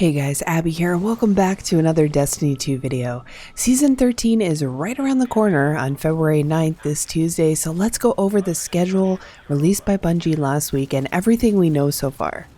Hey guys, Abby here, and welcome back to another Destiny 2 video. Season 13 is right around the corner on February 9th this Tuesday, so let's go over the schedule released by Bungie last week and everything we know so far.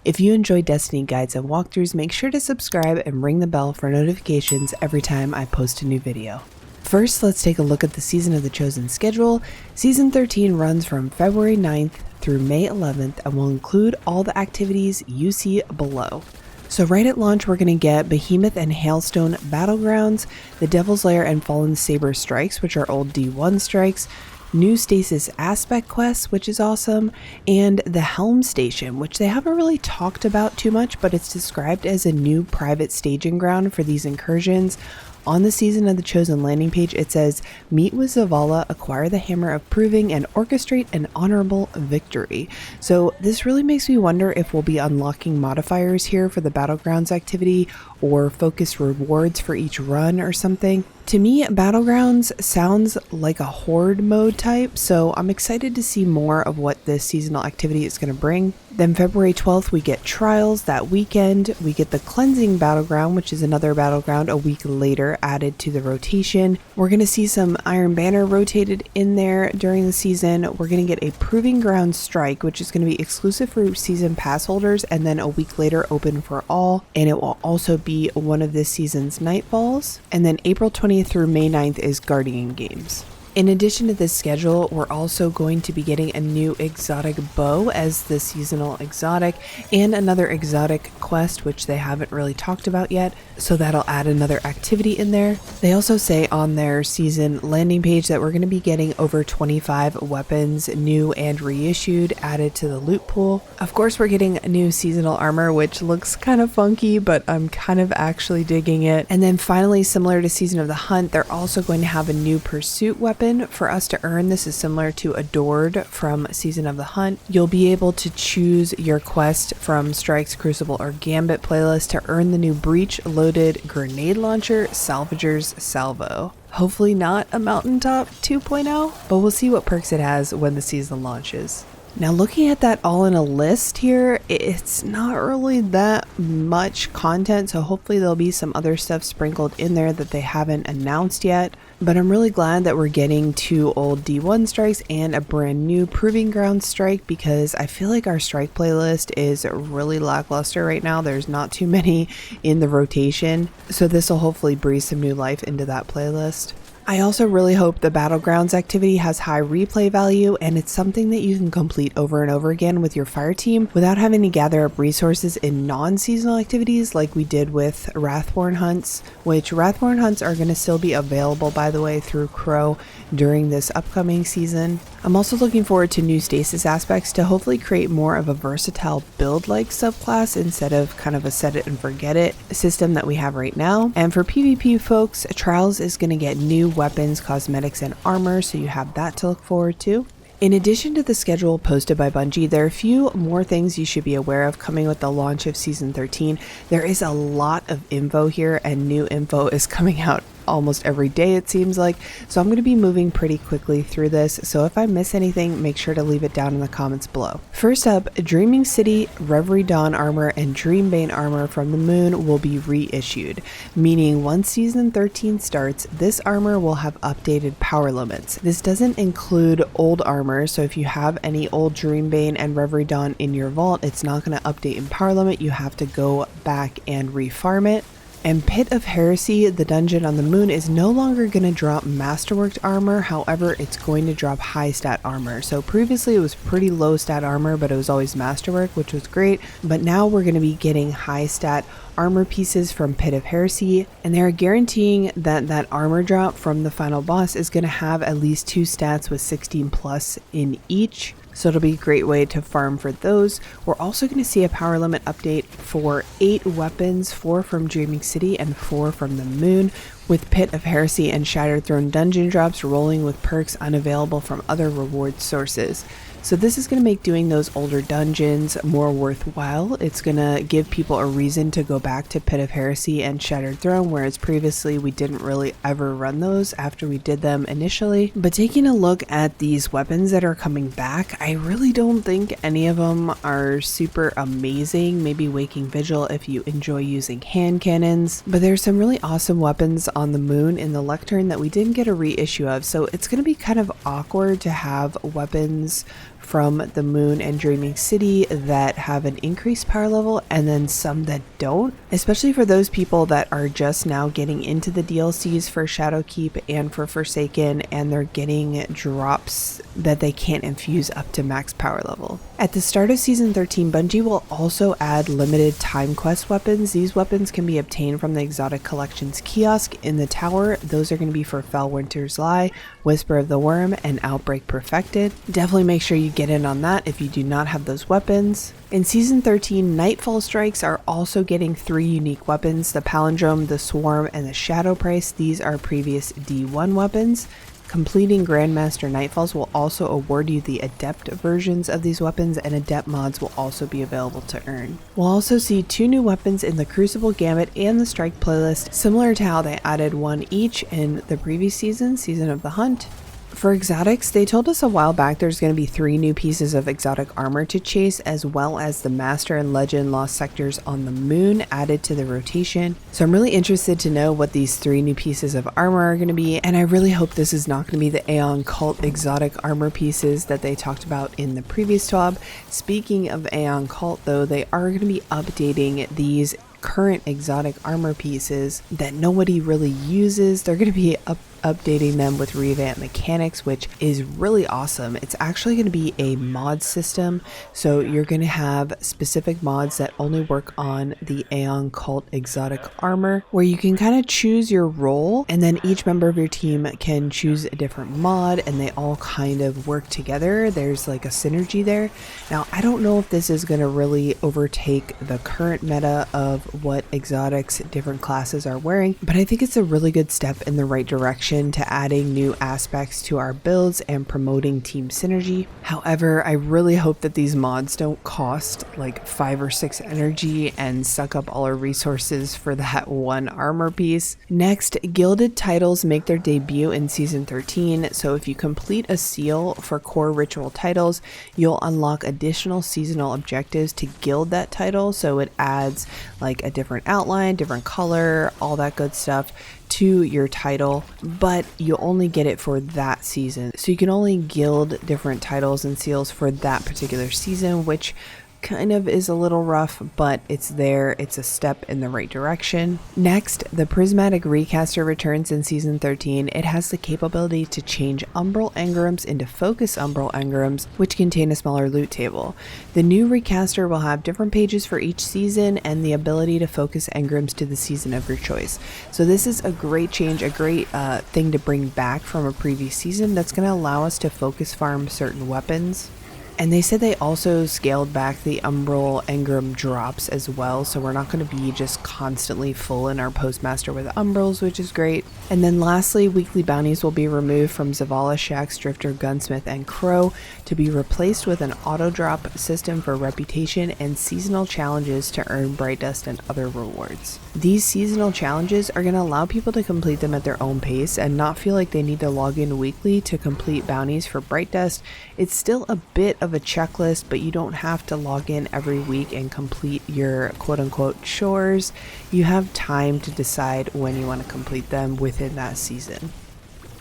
If you enjoy Destiny guides and walkthroughs, make sure to subscribe and ring the bell for notifications every time I post a new video. First, let's take a look at the Season of the Chosen schedule. Season 13 runs from February 9th through May 11th and will include all the activities you see below. So right at launch, we're going to get Behemoth and Hailstone Battlegrounds, the Devil's Lair and Fallen Saber strikes, which are old D1 strikes, new Stasis Aspect quests, which is awesome, and the Helm Station, which they haven't really talked about too much, but it's described as a new private staging ground for these incursions. On the Season of the Chosen landing page, it says, meet with Zavala, acquire the Hammer of Proving, and orchestrate an honorable victory. So this really makes me wonder if we'll be unlocking modifiers here for the Battlegrounds activity or focused rewards for each run or something. To me, Battlegrounds sounds like a horde mode type, so I'm excited to see more of what this seasonal activity is going to bring. Then February 12th, we get Trials that weekend. We get the Cleansing Battleground, which is another battleground a week later added to the rotation. We're going to see some Iron Banner rotated in there during the season. We're going to get a Proving Ground Strike, which is going to be exclusive for season pass holders and then a week later open for all. And it will also be one of this season's Nightfalls. And then April 20th through May 9th is Guardian Games. In addition to this schedule, we're also going to be getting a new exotic bow as the seasonal exotic and another exotic quest, which they haven't really talked about yet. So that'll add another activity in there. They also say on their season landing page that we're going to be getting over 25 weapons, new and reissued, added to the loot pool. Of course, we're getting a new seasonal armor, which looks kind of funky, but I'm kind of actually digging it. And then finally, similar to Season of the Hunt, they're also going to have a new pursuit weapon for us to earn. This is similar to Adored from Season of the Hunt. You'll be able to choose your quest from Strikes, Crucible, or Gambit playlist to earn the new Breach Loaded Grenade Launcher Salvager's Salvo. Hopefully not a Mountaintop 2.0, but we'll see what perks it has when the season launches. Now looking at that all in a list here, it's not really that much content, so hopefully there'll be some other stuff sprinkled in there that they haven't announced yet. But I'm really glad that we're getting 2 old D1 strikes and a brand new Proving Ground strike, because I feel like our strike playlist is really lackluster right now. There's not too many in the rotation, so this will hopefully breathe some new life into that playlist. I also really hope the Battlegrounds activity has high replay value, and it's something that you can complete over and over again with your fire team without having to gather up resources in non-seasonal activities like we did with Wrathborn hunts, which Wrathborn hunts are going to still be available, by the way, through Crow during this upcoming season. I'm also looking forward to new stasis aspects to hopefully create more of a versatile build-like subclass instead of kind of a set it and forget it system that we have right now. And for PvP folks, Trials is going to get new weapons, cosmetics, and armor, so you have that to look forward to. In addition to the schedule posted by Bungie, there are a few more things you should be aware of coming with the launch of Season 13. There is a lot of info here, and new info is coming out almost every day, it seems like, so I'm going to be moving pretty quickly through this, so if I miss anything, make sure to leave it down in the comments below. First up, Dreaming City, Reverie Dawn armor, and Dreambane armor from the moon will be reissued, meaning once Season 13 starts, this armor will have updated power limits. This doesn't include old armor, so if you have any old Dreambane and Reverie Dawn in your vault, it's not going to update in power limit. You have to go back and refarm it. And Pit of Heresy, the dungeon on the moon, is no longer going to drop Masterworked armor, however it's going to drop high stat armor. So previously it was pretty low stat armor, but it was always Masterwork, which was great. But now we're going to be getting high stat armor pieces from Pit of Heresy, and they're guaranteeing that that armor drop from the final boss is going to have at least 2 stats with 16 plus in each. So it'll be a great way to farm for those. We're also going to see a power limit update for 8 weapons, 4 from Dreaming City and 4 from the moon, with Pit of Heresy and Shattered Throne dungeon drops rolling with perks unavailable from other reward sources. So this is going to make doing those older dungeons more worthwhile. It's going to give people a reason to go back to Pit of Heresy and Shattered Throne, whereas previously we didn't really ever run those after we did them initially. But taking a look at these weapons that are coming back, I really don't think any of them are super amazing. Maybe Waking Vigil if you enjoy using hand cannons, but there's some really awesome weapons on the moon in the lectern that we didn't get a reissue of, so it's going to be kind of awkward to have weapons from the moon and Dreaming City that have an increased power level and then some that don't, especially for those people that are just now getting into the DLCs for Shadowkeep and for Forsaken, and they're getting drops that they can't infuse up to max power level. At the start of Season 13, Bungie will also add limited time quest weapons. These weapons can be obtained from the Exotic Collections kiosk in the tower. Those are going to be for Fellwinter's Lie, Whisper of the Worm, and Outbreak Perfected. Definitely make sure you get in on that if you do not have those weapons. In Season 13, Nightfall Strikes are also getting 3 unique weapons: the Palindrome, the Swarm, and the Shadow Price. These are previous D1 weapons. Completing Grandmaster Nightfalls will also award you the Adept versions of these weapons, and Adept mods will also be available to earn. We'll also see 2 new weapons in the Crucible Gambit and the Strike playlist, similar to how they added 1 each in the previous season, Season of the Hunt. For exotics, they told us a while back there's going to be 3 new pieces of exotic armor to chase, as well as the Master and Legend Lost Sectors on the moon added to the rotation. So I'm really interested to know what these 3 new pieces of armor are going to be, and I really hope this is not going to be the Aeon Cult exotic armor pieces that they talked about in the previous TWAB. Speaking of Aeon Cult though, they are going to be updating these current exotic armor pieces that nobody really uses. They're going to be updating them with revamped mechanics, which is really awesome. It's actually going to be a mod system, so you're going to have specific mods that only work on the Aeon Cult exotic armor, where you can kind of choose your role, and then each member of your team can choose a different mod, and they all kind of work together. There's like a synergy there. Now, I don't know if this is going to really overtake the current meta of what exotics different classes are wearing, but I think it's a really good step in the right direction to adding new aspects to our builds and promoting team synergy. However, I really hope that these mods don't cost like 5 or 6 energy and suck up all our resources for that 1 armor piece. Next, Gilded Titles make their debut in Season 13, so if you complete a seal for core ritual titles, you'll unlock additional seasonal objectives to gild that title, so it adds like a different outline, different color, all that good stuff to your title, but you'll only get it for that season. So you can only gild different titles and seals for that particular season, which kind of is a little rough, but it's there. It's a step in the right direction. Next, the Prismatic Recaster returns in Season 13. It has the capability to change Umbral Engrams into Focus Umbral Engrams, which contain a smaller loot table. The new Recaster will have different pages for each season and the ability to focus engrams to the season of your choice. So this is a great change, a great thing to bring back from a previous season that's going to allow us to focus farm certain weapons. And they said they also scaled back the Umbral Engram drops as well, so we're not going to be just constantly full in our Postmaster with Umbrals, which is great. And then lastly, weekly bounties will be removed from Zavala, Shax, Drifter, Gunsmith, and Crow to be replaced with an auto drop system for reputation and seasonal challenges to earn Bright Dust and other rewards. These seasonal challenges are going to allow people to complete them at their own pace and not feel like they need to log in weekly to complete bounties for Bright Dust. It's still a bit of a checklist, but you don't have to log in every week and complete your quote-unquote chores. You have time to decide when you want to complete them within that season.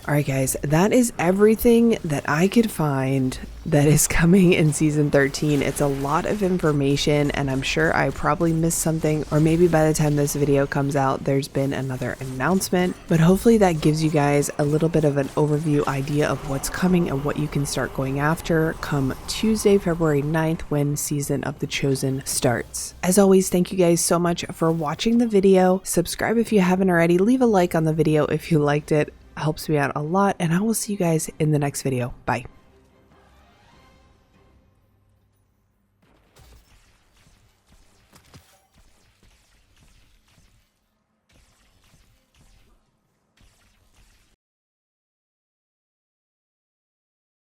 Alright guys, that is everything that I could find that is coming in Season 13. It's a lot of information, and I'm sure I probably missed something, or maybe by the time this video comes out there's been another announcement, but hopefully that gives you guys a little bit of an overview idea of what's coming and what you can start going after come Tuesday, February 9th, when Season of the Chosen starts. As always, thank you guys so much for watching the video. Subscribe if you haven't already, leave a like on the video if you liked it. Helps me out a lot, and I will see you guys in the next video. Bye.